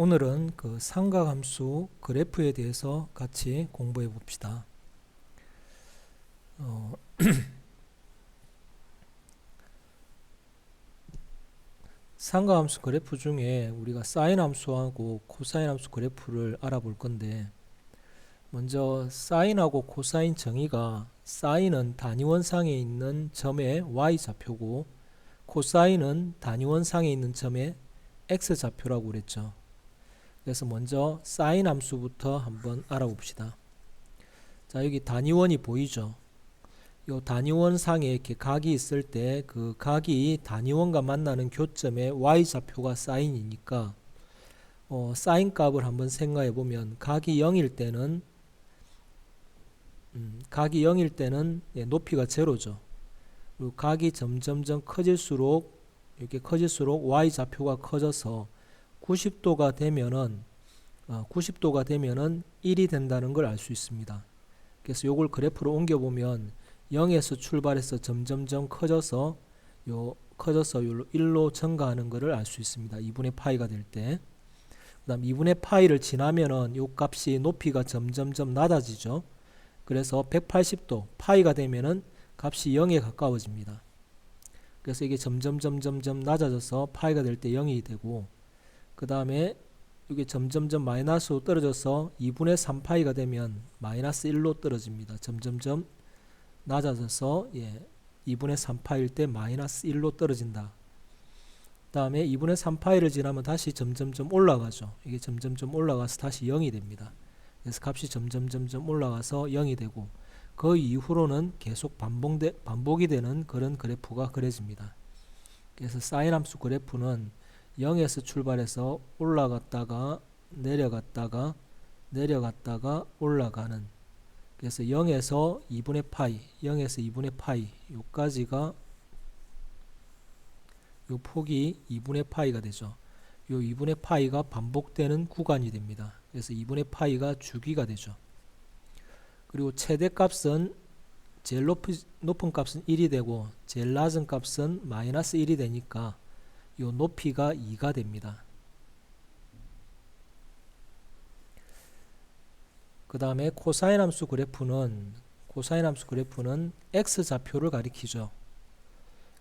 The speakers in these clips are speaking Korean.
오늘은 그 삼각함수 그래프에 대해서 같이 공부해 봅시다. 삼각함수 그래프 중에 우리가 사인 함수하고 코사인 함수 그래프를 알아볼 건데, 먼저 사인하고 코사인 정의가, 사인은 단위원상에 있는 점의 y좌표고 코사인은 단위원상에 있는 점의 x좌표라고 그랬죠. 그래서 먼저 사인 함수부터 한번 알아봅시다. 자, 여기 단위원이 보이죠? 요 단위원 상에 이렇게 각이 있을 때 그 각이 단위원과 만나는 교점의 y좌표가 사인이니까 사인 값을 한번 생각해 보면 각이 0일 때는 높이가 제로죠. 그리고 각이 점점점 커질수록 이렇게 커질수록 y좌표가 커져서 90도가 되면은 1이 된다는 걸 알 수 있습니다. 그래서 요걸 그래프로 옮겨 보면 0에서 출발해서 점점점 커져서 1로 증가하는 것을 알 수 있습니다. 2분의 파이가 될 때. 그 다음 2분의 파이를 지나면은 요 값이 높이가 점점점 낮아지죠. 그래서 180도 파이가 되면은 값이 0에 가까워집니다. 그래서 이게 점점점 낮아져서 파이가 될 때 0이 되고, 그 다음에 이게 점점점 마이너스로 떨어져서 2분의 3파이가 되면 마이너스 1로 떨어집니다. 점점점 낮아져서 2분의 3파일 때 마이너스 1로 떨어진다. 그 다음에 2분의 3파이를 지나면 다시 점점점 올라가죠. 이게 점점점 올라가서 다시 0이 됩니다. 그래서 값이 점점점 올라가서 0이 되고, 그 이후로는 계속 반복이 되는 그런 그래프가 그려집니다. 그래서 사인 함수 그래프는 0에서 출발해서 올라갔다가 내려갔다가 올라가는, 그래서 0에서 2분의 파이, 0에서 2분의 파이 요까지가 요 폭이 2분의 파이가 되죠. 요 2분의 파이가 반복되는 구간이 됩니다. 그래서 2분의 파이가 주기가 되죠. 그리고 최대값은 제일 높은 값은 1이 되고 제일 낮은 값은 마이너스 1이 되니까 요 높이가 2가 됩니다. 그 다음에 코사인 함수 그래프는 x좌표를 가리키죠.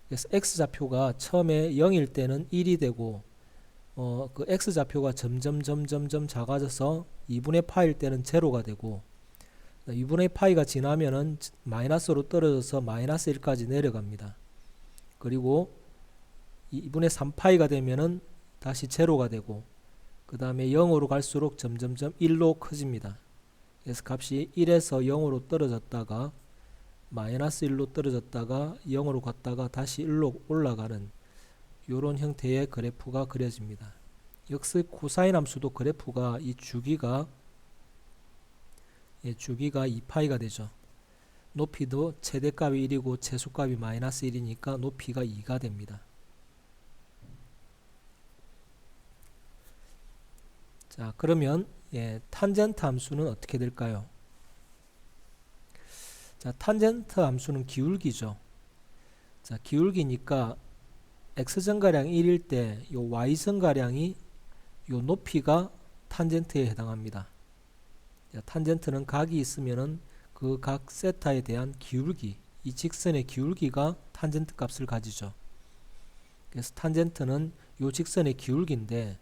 그래서 x좌표가 처음에 0일 때는 1이 되고 그 x좌표가 점점 작아져서 2분의 파일 때는 제로가 되고, 2분의 파이가 지나면은 마이너스로 떨어져서 마이너스 1까지 내려갑니다. 그리고 2분의 3파이가 되면은 다시 제로가 되고, 그 다음에 0으로 갈수록 점점점 1로 커집니다. 그래서 값이 1에서 0으로 떨어졌다가 마이너스 1로 떨어졌다가 0으로 갔다가 다시 1로 올라가는 이런 형태의 그래프가 그려집니다. 역시 코사인 함수도 그래프가 이 주기가 2파이가 되죠. 높이도 최대값이 1이고 최소값이 마이너스 1이니까 높이가 2가 됩니다. 자, 그러면 탄젠트 함수는 어떻게 될까요? 자, 탄젠트 함수는 기울기죠. 자, 기울기니까 x증가량이 1일 때 요 y증가량이 요 높이가 탄젠트에 해당합니다. 자, 탄젠트는 각이 있으면은 그 각 세타에 대한 기울기, 이 직선의 기울기가 탄젠트 값을 가지죠. 그래서 탄젠트는 요 직선의 기울기인데,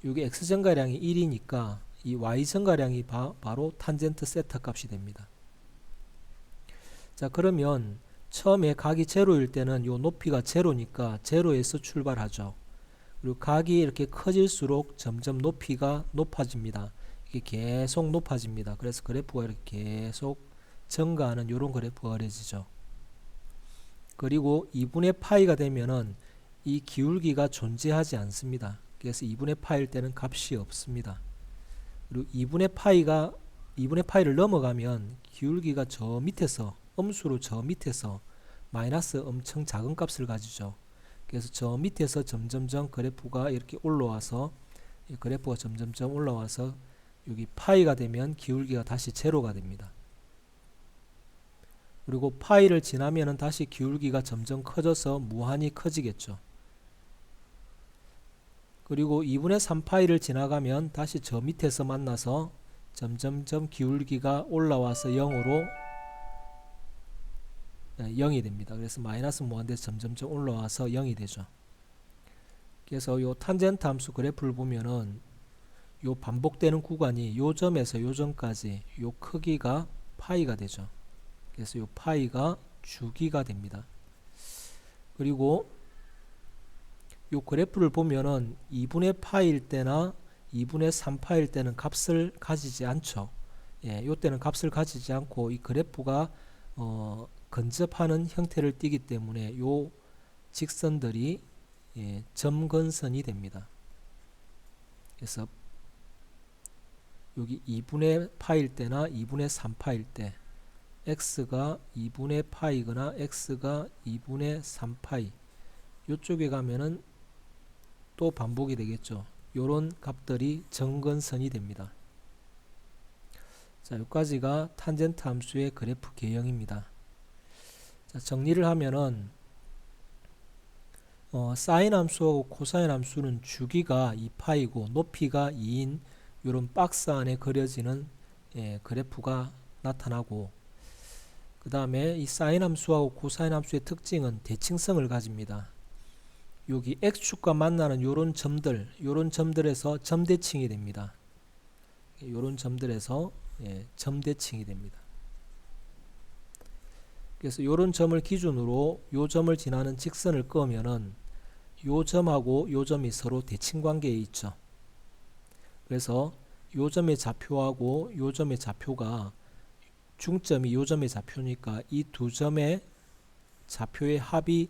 여기 x증가량이 1이니까 이 y증가량이 바로 탄젠트 세타 값이 됩니다. 자, 그러면 처음에 각이 제로일 때는 요 높이가 제로니까 제로에서 출발하죠. 그리고 각이 이렇게 커질수록 점점 높이가 높아집니다. 이게 계속 높아집니다. 그래서 그래프가 이렇게 계속 증가하는 이런 그래프가 그려지죠. 그리고 2분의 파이가 되면은 이 기울기가 존재하지 않습니다. 그래서 2분의 파일 때는 값이 없습니다. 그리고 2분의 파이를 넘어가면 기울기가 저 밑에서 음수로 저 밑에서 마이너스 엄청 작은 값을 가지죠. 그래서 저 밑에서 점점점 그래프가 이렇게 올라와서 여기 파이가 되면 기울기가 다시 제로가 됩니다. 그리고 파이를 지나면은 다시 기울기가 점점 커져서 무한히 커지겠죠. 그리고 2분의 3파이를 지나가면 다시 저 밑에서 만나서 점점점 기울기가 올라와서 0으로 0이 됩니다. 그래서 마이너스 무한대에서 점점점 올라와서 0이 되죠. 그래서 요 탄젠트 함수 그래프를 보면은 요 반복되는 구간이 요 점에서 요 점까지 요 크기가 파이가 되죠. 그래서 요 파이가 주기가 됩니다. 그리고 요 그래프를 보면은 2분의 파일 때나 2분의 3파일 때는 값을 가지지 않죠. 예, 요 때는 값을 가지지 않고 이 그래프가 근접하는 형태를 띠기 때문에 요 직선들이 점근선이 됩니다. 그래서 여기 2분의 파일 때나 2분의 3파일 때 x가 2분의 파이거나 x가 2분의 3파이 요쪽에 가면은 또 반복이 되겠죠. 요런 값들이 점근선이 됩니다. 자, 여기까지가 탄젠트 함수의 그래프 개형입니다. 자, 정리를 하면은 사인 함수하고 코사인 함수는 주기가 2파이고 높이가 2인 요런 박스 안에 그려지는 그래프가 나타나고, 그 다음에 이 사인 함수하고 코사인 함수의 특징은 대칭성을 가집니다. 여기 x축과 만나는 요런 점들에서 점대칭이 됩니다. 요런 점들에서 점대칭이 됩니다. 그래서 요런 점을 기준으로 요 점을 지나는 직선을 끄면은 요 점하고 요 점이 서로 대칭 관계에 있죠. 그래서 요 점의 좌표하고 요 점의 좌표가 중점이 요 점의 좌표니까 이 두 점의 좌표의 합이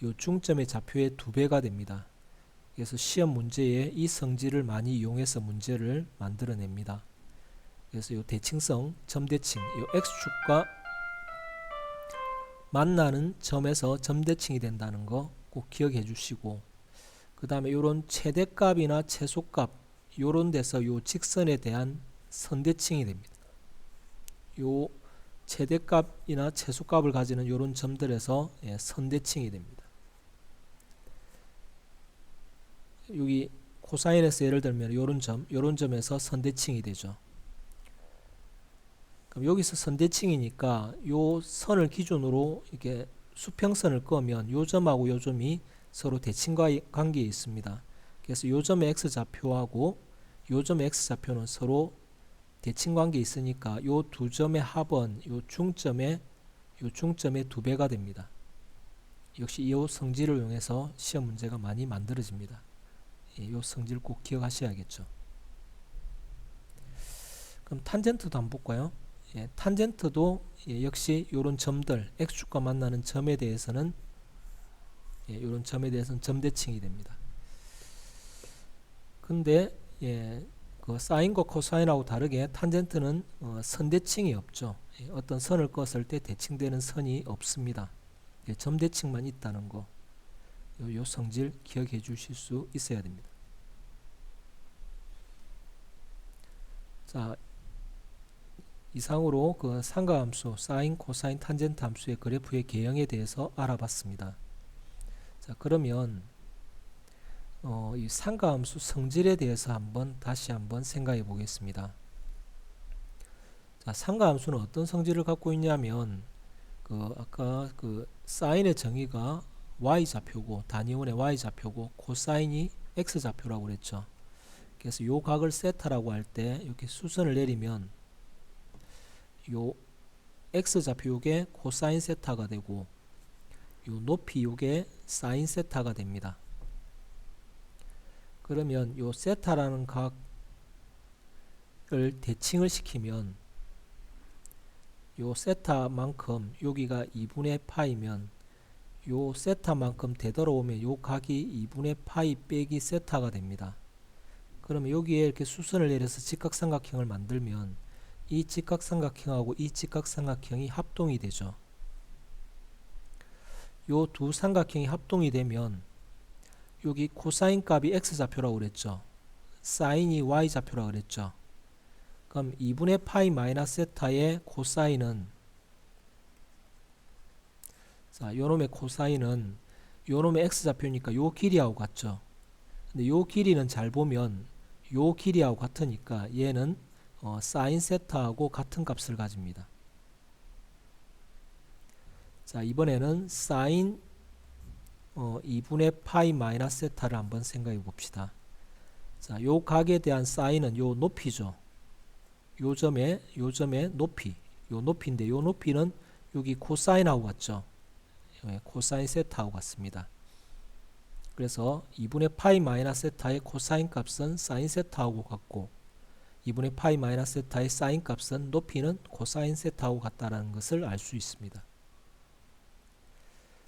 요 중점의 좌표의 2배가 됩니다. 그래서 시험 문제에 이 성질을 많이 이용해서 문제를 만들어냅니다. 그래서 요 대칭성, 점대칭, 요 x축과 만나는 점에서 점대칭이 된다는 거 꼭 기억해 주시고, 그 다음에 요런 최대값이나 최소값 요런 데서 요 직선에 대한 선대칭이 됩니다. 요 최대값이나 최소값을 가지는 요런 점들에서 선대칭이 됩니다. 여기 코사인에서 예를 들면 요런 점에서 선대칭이 되죠. 그럼 여기서 선대칭이니까 요 선을 기준으로 이렇게 수평선을 끄면 요 점하고 요 점이 서로 대칭 관계에 있습니다. 그래서 요 점의 x좌표하고 요 점의 x좌표는 서로 대칭 관계에 있으니까 요 두 점의 합은 요 중점의 2배가 됩니다. 역시 이 성질을 이용해서 시험 문제가 많이 만들어집니다. 이 성질 꼭 기억하셔야겠죠. 그럼 탄젠트도 한번 볼까요? 탄젠트도 역시 이런 점들 x축과 만나는 점에 대해서는 이런 점에 대해서는 점대칭이 됩니다. 근데 그 사인과 코사인하고 다르게 탄젠트는 선대칭이 없죠. 어떤 선을 껐을 때 대칭되는 선이 없습니다. 점대칭만 있다는 거, 요 성질 기억해 주실 수 있어야 됩니다. 자, 이상으로 그 상가함수, 사인, 코사인, 탄젠트 함수의 그래프의 개형에 대해서 알아봤습니다. 자, 그러면 이 상가함수 성질에 대해서 다시 한번 생각해 보겠습니다. 자, 상가함수는 어떤 성질을 갖고 있냐면 아까 사인의 정의가 y좌표고 단위원의 y좌표고 코사인이 x좌표라고 그랬죠. 그래서 요 각을 세타라고 할 때 이렇게 수선을 내리면 요 x좌표 요게 코사인 세타가 되고 요 높이 요게 사인 세타가 됩니다. 그러면 요 세타라는 각을 대칭을 시키면 요 세타만큼 여기가 2분의 파이면 요 세타만큼 되돌아오면 요 각이 2분의 파이 빼기 세타가 됩니다. 그러면 여기에 이렇게 수선을 내려서 직각삼각형을 만들면 이 직각삼각형하고 이 직각삼각형이 합동이 되죠. 요 두 삼각형이 합동이 되면 여기 코사인 값이 x좌표라고 그랬죠. 사인이 y좌표라고 그랬죠. 그럼 2분의 파이 마이너스 세타의 코사인은, 자, 요놈의 코사인은 요놈의 x좌표니까 요 길이하고 같죠. 근데 요 길이는 잘 보면 요 길이하고 같으니까 얘는 사인 세타하고 같은 값을 가집니다. 자, 이번에는 사인 2분의 파이 마이너스 세타를 한번 생각해 봅시다. 자, 요 각에 대한 사인은 요 높이죠. 요 점의 높이, 요 높이인데 요 높이는 여기 코사인하고 같죠. 코사인 세타하고 같습니다. 그래서 2분의 파이 마이너스 세타의 코사인 값은 사인 세타하고 같고 2분의 파이 마이너스 세타의 사인 값은 높이는 코사인 세타하고 같다는 것을 알 수 있습니다.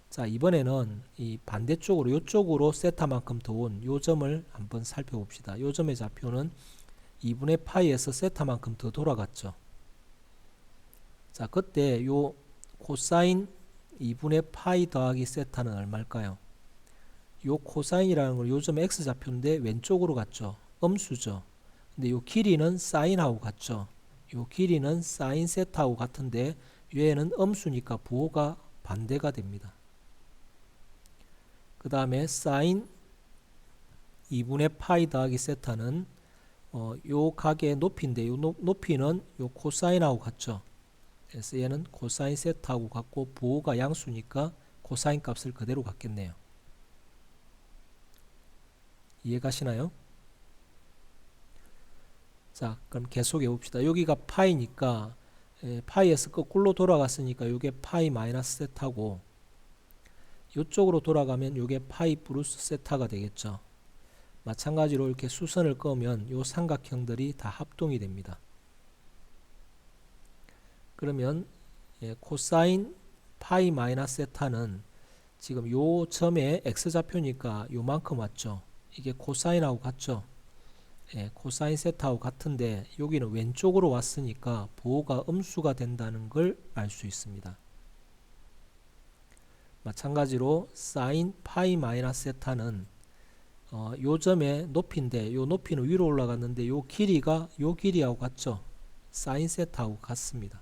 자, 이번에는 이 반대쪽으로 이쪽으로 세타만큼 더 온 요 점을 한번 살펴봅시다. 요 점의 좌표는 2분의 파이에서 세타만큼 더 돌아갔죠. 자, 그때 요 코사인 2분의 파이 더하기 세타는 얼마일까요? 요 코사인이라는 건 요점 x좌표인데 왼쪽으로 갔죠. 음수죠. 근데 요 길이는 사인하고 같죠. 요 길이는 사인 세타하고 같은데 얘는 음수니까 부호가 반대가 됩니다. 그 다음에 사인 2분의 파이 더하기 세타는 요 각의 높이인데 요 높이는 요 코사인하고 같죠. 그래서 얘는 코사인 세타하고 같고 부호가 양수니까 코사인 값을 그대로 갖겠네요. 이해가시나요? 자, 그럼 계속해 봅시다. 여기가 파이니까 파이에서 거꾸로 돌아갔으니까 이게 파이 마이너스 세타고 이쪽으로 돌아가면 이게 파이 플러스 세타가 되겠죠. 마찬가지로 이렇게 수선을 그으면 이 삼각형들이 다 합동이 됩니다. 그러면 코사인 파이 마이너스 세타는 지금 요 점의 x좌표니까 요만큼 왔죠. 이게 코사인하고 같죠. 코사인 세타하고 같은데 여기는 왼쪽으로 왔으니까 부호가 음수가 된다는 걸 알 수 있습니다. 마찬가지로 사인 파이 마이너스 세타는 요 점의 높이인데 요 높이는 위로 올라갔는데 요 길이가 요 길이하고 같죠. 사인 세타하고 같습니다.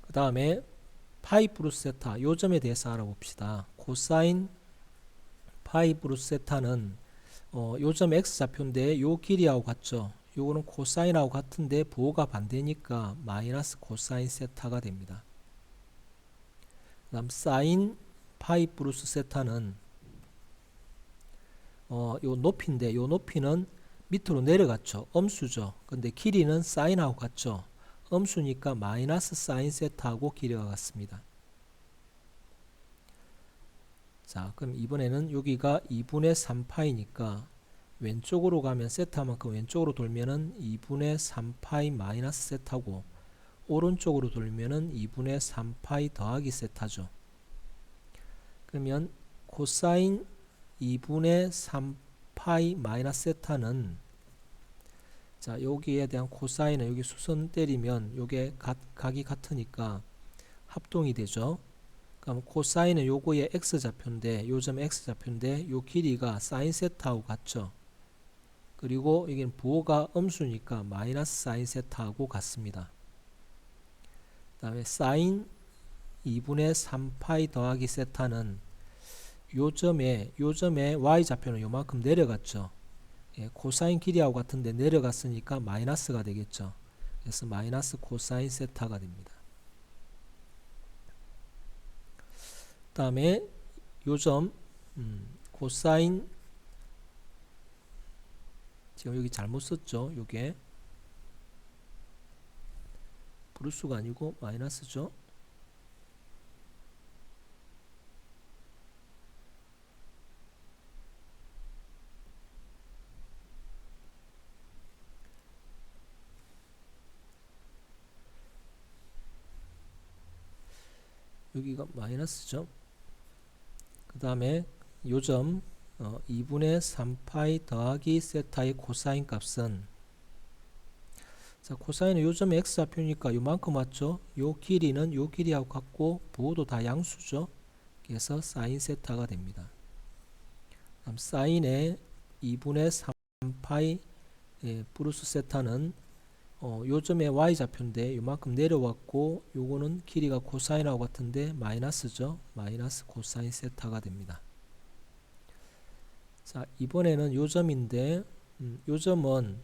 그 다음에 파이 플러스 세타 요 점에 대해서 알아봅시다. 코사인 파이 플러스 세타는 요 점 x좌표인데 요 길이하고 같죠. 요거는 코사인하고 같은데 부호가 반대니까 마이너스 코사인 세타가 됩니다. 그 다음 사인 파이 플러스 세타는 요 높이인데 요 높이는 밑으로 내려갔죠. 음수죠. 근데 길이는 사인하고 같죠. 음수니까 마이너스 사인 세타하고 길이가 같습니다. 자, 그럼 이번에는 여기가 2분의 3파이니까 왼쪽으로 가면 세타만큼 왼쪽으로 돌면은 2분의 3파이 마이너스 세타고 오른쪽으로 돌면은 2분의 3파이 더하기 세타죠. 그러면 코사인 2분의 3파이 마이너스 세타는 자, 여기에 대한 코사인은 여기 수선 때리면 요게 각이 같으니까 합동이 되죠. 그럼 코사인은 요거의 x좌표인데 요점 x좌표인데 요 길이가 사인 세타하고 같죠. 그리고 이게 부호가 음수니까 마이너스 사인 세타하고 같습니다. 그 다음에 사인 2분의 3파이 더하기 세타는 요점에 y좌표는 요만큼 내려갔죠. 코사인 길이하고 같은데 내려갔으니까 마이너스가 되겠죠. 그래서 마이너스 코사인 세타가 됩니다. 그 다음에 요점 코사인 지금 여기 잘못 썼죠. 요게 플러스가 아니고 마이너스죠. 여기가 마이너스죠. 그 다음에 요점 2분의 3파이 더하기 세타의 코사인 값은 자, 코사인은 요점의 x좌표니까 요만큼 왔죠. 요 길이는 요 길이하고 같고 부호도 다 양수죠. 그래서 사인 세타가 됩니다. 다음 사인의 2분의 3파이 플러스 세타는 요점의 y좌표인데 요만큼 내려왔고 요거는 길이가 코사인하고 같은데 마이너스죠. 마이너스 코사인 세타가 됩니다. 자, 이번에는 요점인데 요점은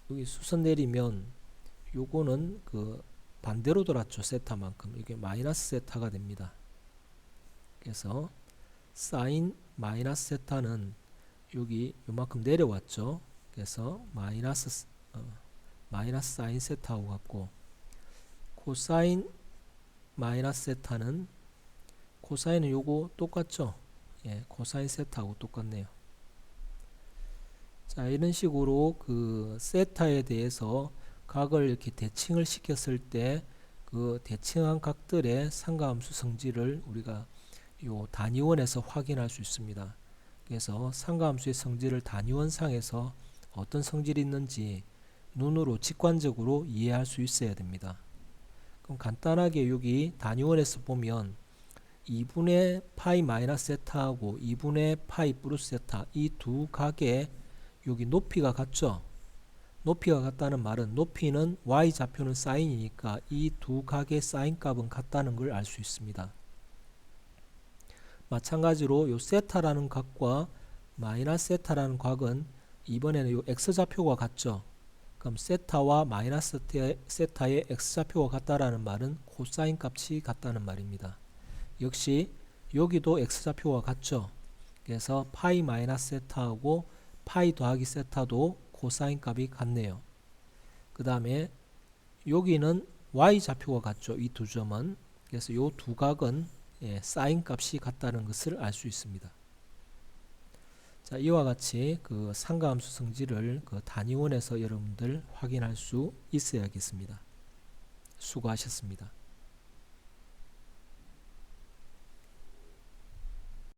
여기 수선 내리면 요거는 그 반대로 돌았죠. 세타만큼. 이게 마이너스 세타가 됩니다. 그래서 사인 마이너스 세타는 여기 요만큼 내려왔죠. 그래서 마이너스 사인 세타하고 같고, 코사인 마이너스 세타는 코사인은 요거 똑같죠. 예, 코사인 세타하고 똑같네요. 자, 이런 식으로 그 세타에 대해서 각을 이렇게 대칭을 시켰을 때 그 대칭한 각들의 상가함수 성질을 우리가 요 단위원에서 확인할 수 있습니다. 그래서 상가함수의 성질을 단위원상에서 어떤 성질이 있는지 눈으로 직관적으로 이해할 수 있어야 됩니다. 그럼 간단하게 여기 단위원에서 보면 2분의 파이 마이너스 세타하고 2분의 파이 플러스 세타, 이 두 각의 여기 높이가 같죠. 높이가 같다는 말은 높이는 y좌표는 사인이니까 이 두 각의 사인 값은 같다는 걸 알 수 있습니다. 마찬가지로 요 세타라는 각과 마이너스 세타라는 각은 이번에는 요 x좌표가 같죠. 그럼 세타와 마이너스 세타의 x좌표가 같다라는 말은 코사인 값이 같다는 말입니다. 역시 여기도 x좌표가 같죠. 그래서 파이 마이너스 세타하고 파이 더하기 세타도 코사인 값이 같네요. 그 다음에 여기는 y좌표가 같죠. 이 두 점은. 그래서 이 두 각은 사인 값이 같다는 것을 알 수 있습니다. 자, 이와 같이 그 상가함수 성질을 그 단위원에서 여러분들 확인할 수 있어야겠습니다. 수고하셨습니다.